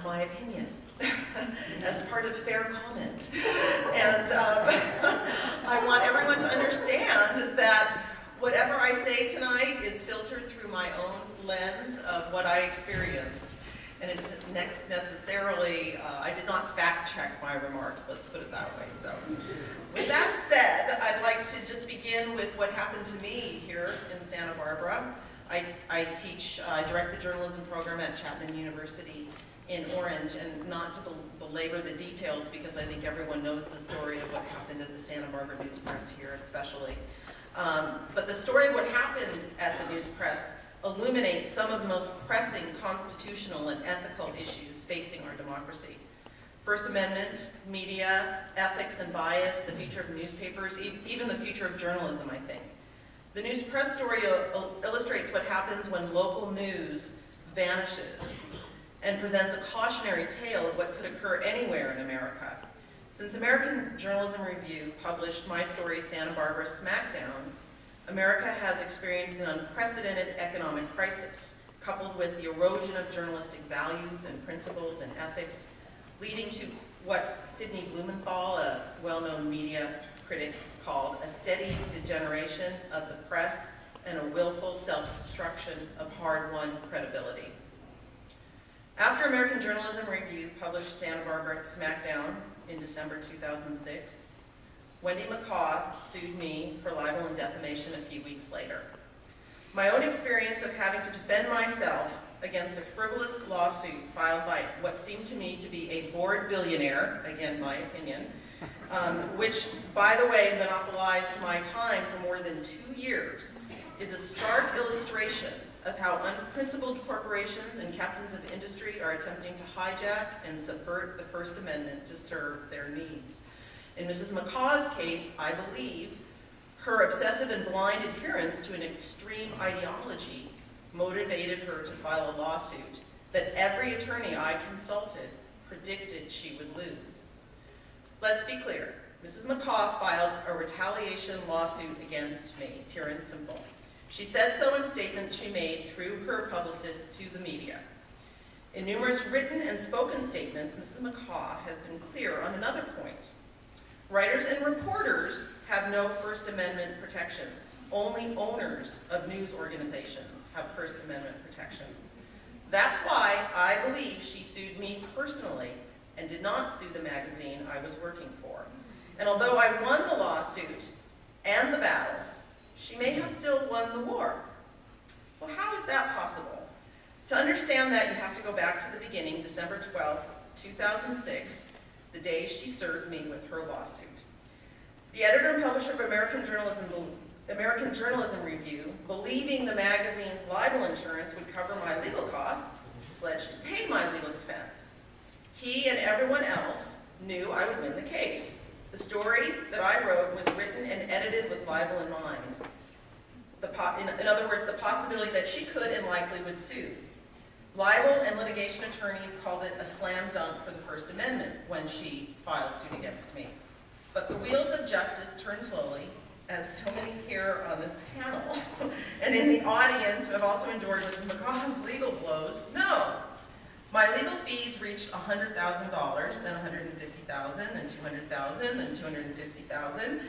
my opinion as part of fair comment. And I want everyone to understand that whatever I say tonight is filtered through my own lens of what I experienced. And it isn't necessarily, I did not fact check my remarks, let's put it that way. So, with that said, I'd like to just begin with what happened to me here in Santa Barbara. I direct the journalism program at Chapman University in Orange, and not to belabor the details because I think everyone knows the story of what happened at the Santa Barbara News Press here especially. But the story of what happened at the News Press illuminates some of the most pressing constitutional and ethical issues facing our democracy. First Amendment, media, ethics and bias, the future of newspapers, even the future of journalism, I think. The News Press story illustrates what happens when local news vanishes and presents a cautionary tale of what could occur anywhere in America. Since American Journalism Review published my story, Santa Barbara Smackdown, America has experienced an unprecedented economic crisis, coupled with the erosion of journalistic values and principles and ethics, leading to what Sidney Blumenthal, a well-known media critic, called a steady degeneration of the press and a willful self-destruction of hard-won credibility. After American Journalism Review published Santa Barbara Smackdown in December 2006, Wendy McCaw sued me for libel and defamation a few weeks later. My own experience of having to defend myself against a frivolous lawsuit filed by what seemed to me to be a bored billionaire, again my opinion, which, by the way, monopolized my time for more than 2 years, is a stark illustration of how unprincipled corporations and captains of industry are attempting to hijack and subvert the First Amendment to serve their needs. In Mrs. McCaw's case, I believe her obsessive and blind adherence to an extreme ideology motivated her to file a lawsuit that every attorney I consulted predicted she would lose. Let's be clear, Mrs. McCaw filed a retaliation lawsuit against me, pure and simple. She said so in statements she made through her publicist to the media. In numerous written and spoken statements, Mrs. McCaw has been clear on another point. Writers and reporters have no First Amendment protections. Only owners of news organizations have First Amendment protections. That's why I believe she sued me personally and did not sue the magazine I was working for. And although I won the lawsuit and the battle, she may have still won the war. Well, how is that possible? To understand that, you have to go back to the beginning, December 12th, 2006, the day she served me with her lawsuit. The editor and publisher of American Journalism Review, believing the magazine's libel insurance would cover my legal costs, pledged to pay my legal defense. He and everyone else knew I would win the case. The story that I wrote was written and edited with libel in mind. In other words, the possibility that she could and likely would sue. Libel and litigation attorneys called it a slam dunk for the First Amendment when she filed suit against me. But the wheels of justice turn slowly, as so many here on this panel and in the audience who have also endured Mrs. McCaw's legal blows know. My legal fees reached $100,000, then $150,000, then $200,000, then $250,000.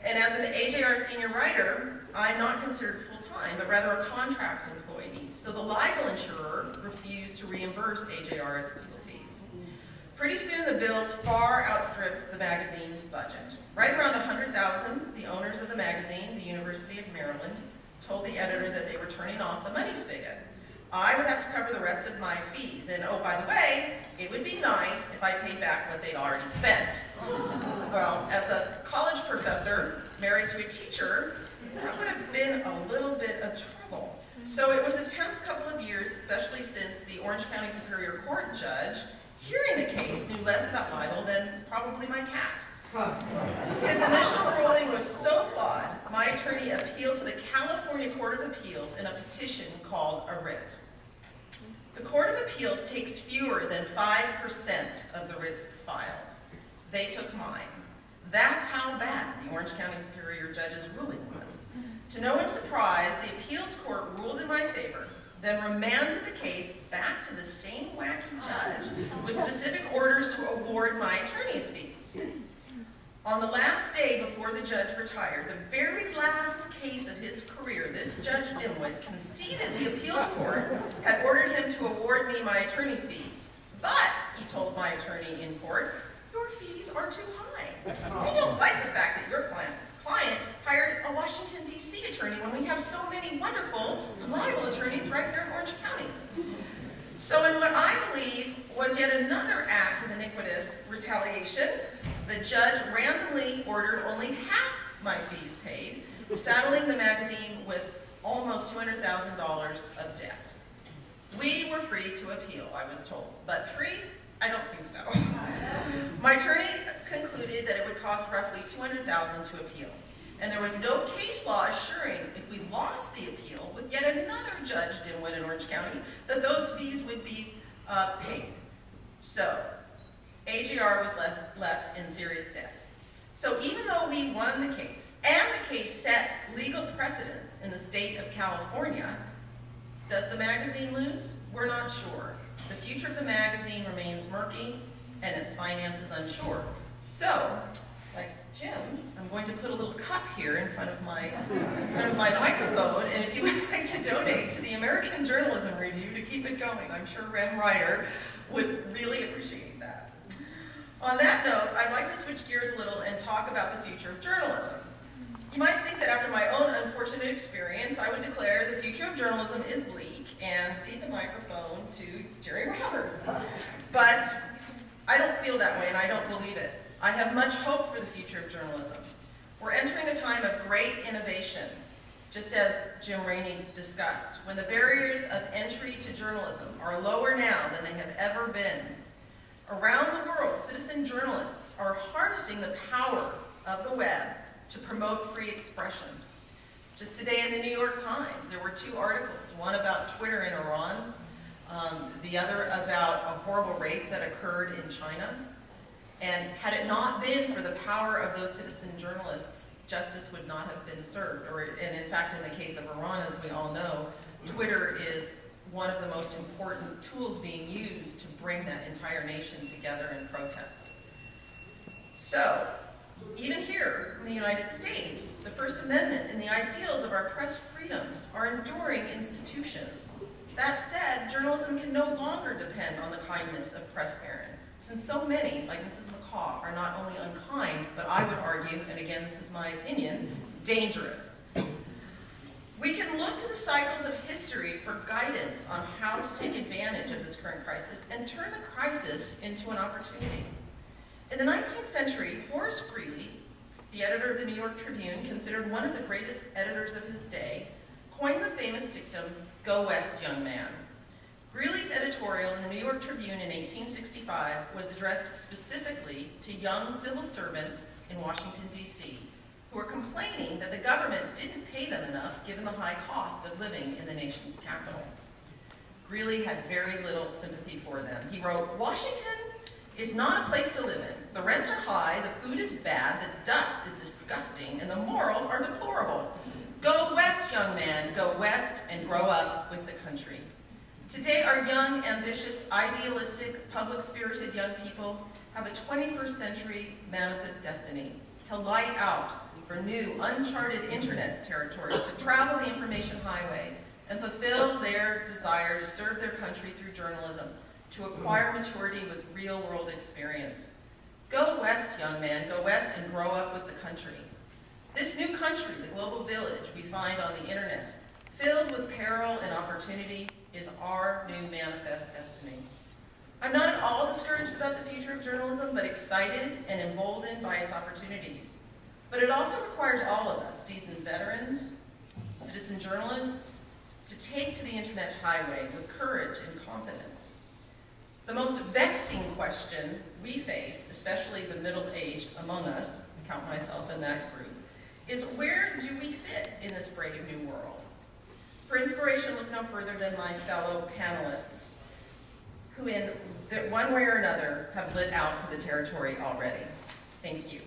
And as an AJR senior writer, I'm not considered full-time, but rather a contract employee. So the libel insurer refused to reimburse AJR its legal fees. Pretty soon the bills far outstripped the magazine's budget. Right around $100,000, the owners of the magazine, the University of Maryland, told the editor that they were turning off the money spigot. I would have to cover the rest of my fees, and oh, by the way, it would be nice if I paid back what they'd already spent. Well, as a college professor married to a teacher, that would have been a little bit of trouble. So it was a tense couple of years, especially since the Orange County Superior Court judge, hearing the case, knew less about libel than probably my cat. His initial ruling was so flawed, my attorney appealed to the California Court of Appeals in a petition called a writ. The Court of Appeals takes fewer than 5% of the writs filed. They took mine. That's how bad the Orange County Superior Judge's ruling was. To no one's surprise, the appeals court ruled in my favor, then remanded the case back to the same wacky judge with specific orders to award my attorney's fees. On the last day before the judge retired, the very last case of his career, this Judge Dimwit conceded the appeals court had ordered him to award me my attorney's fees. But, he told my attorney in court, your fees are too high. I don't like the fact that your client hired a Washington, D.C. attorney when we have so many wonderful, reliable attorneys right here in Orange County. So in what I believe was yet another act of iniquitous retaliation, the judge randomly ordered only half my fees paid, saddling the magazine with almost $200,000 of debt. We were free to appeal, I was told, but free? I don't think so. My attorney concluded that it would cost roughly $200,000 to appeal, and there was no case law assuring if we lost the appeal with yet another Judge Dimwit in Orange County that those fees would be paid. So, AGR was left in serious debt. So even though we won the case, and the case set legal precedents in the state of California, does the magazine lose? We're not sure. The future of the magazine remains murky, and its finances unsure. So, like Jim, I'm going to put a little cup here in front of my microphone, and if you would like to donate to the American Journalism Review to keep it going, I'm sure Rem Ryder would really appreciate that. On that note, I'd like to switch gears a little and talk about the future of journalism. You might think that after my own unfortunate experience, I would declare the future of journalism is bleak and cede the microphone to Jerry Roberts. But I don't feel that way, and I don't believe it. I have much hope for the future of journalism. We're entering a time of great innovation, just as Jim Rainey discussed, when the barriers of entry to journalism are lower now than they have ever been. Around the world, citizen journalists are harnessing the power of the web to promote free expression. Just today in the New York Times, there were 2 articles, one about Twitter in Iran, the other about a horrible rape that occurred in China. And had it not been for the power of those citizen journalists, justice would not have been served. And in fact, in the case of Iran, as we all know, Twitter is one of the most important tools being used to bring that entire nation together in protest. So, even here in the United States, the First Amendment and the ideals of our press freedoms are enduring institutions. That said, journalism can no longer depend on the kindness of press parents, since so many, like Mrs. McCaw, are not only unkind, but I would argue, and again this is my opinion, dangerous. We can look to the cycles of history for guidance on how to take advantage of this current crisis and turn the crisis into an opportunity. In the 19th century, Horace Greeley, the editor of the New York Tribune, considered one of the greatest editors of his day, coined the famous dictum, "Go West, young man." Greeley's editorial in the New York Tribune in 1865 was addressed specifically to young civil servants in Washington, D.C., who were complaining that the government didn't pay them enough given the high cost of living in the nation's capital. Greeley had very little sympathy for them. He wrote, "Washington is not a place to live in. The rents are high, the food is bad, the dust is disgusting, and the morals are deplorable. Go west, young man, go west and grow up with the country." Today, our young, ambitious, idealistic, public-spirited young people have a 21st century manifest destiny to light out for new, uncharted internet territories, to travel the information highway, and fulfill their desire to serve their country through journalism, to acquire maturity with real-world experience. Go west, young man, go west and grow up with the country. This new country, the global village we find on the internet, filled with peril and opportunity, is our new manifest destiny. I'm not at all discouraged about the future of journalism, but excited and emboldened by its opportunities. But it also requires all of us, seasoned veterans, citizen journalists, to take to the internet highway with courage and confidence. The most vexing question we face, especially the middle-aged among us, I count myself in that group, is where do we fit in this brave new world? For inspiration, look no further than my fellow panelists, who in one way or another have lit out for the territory already. Thank you.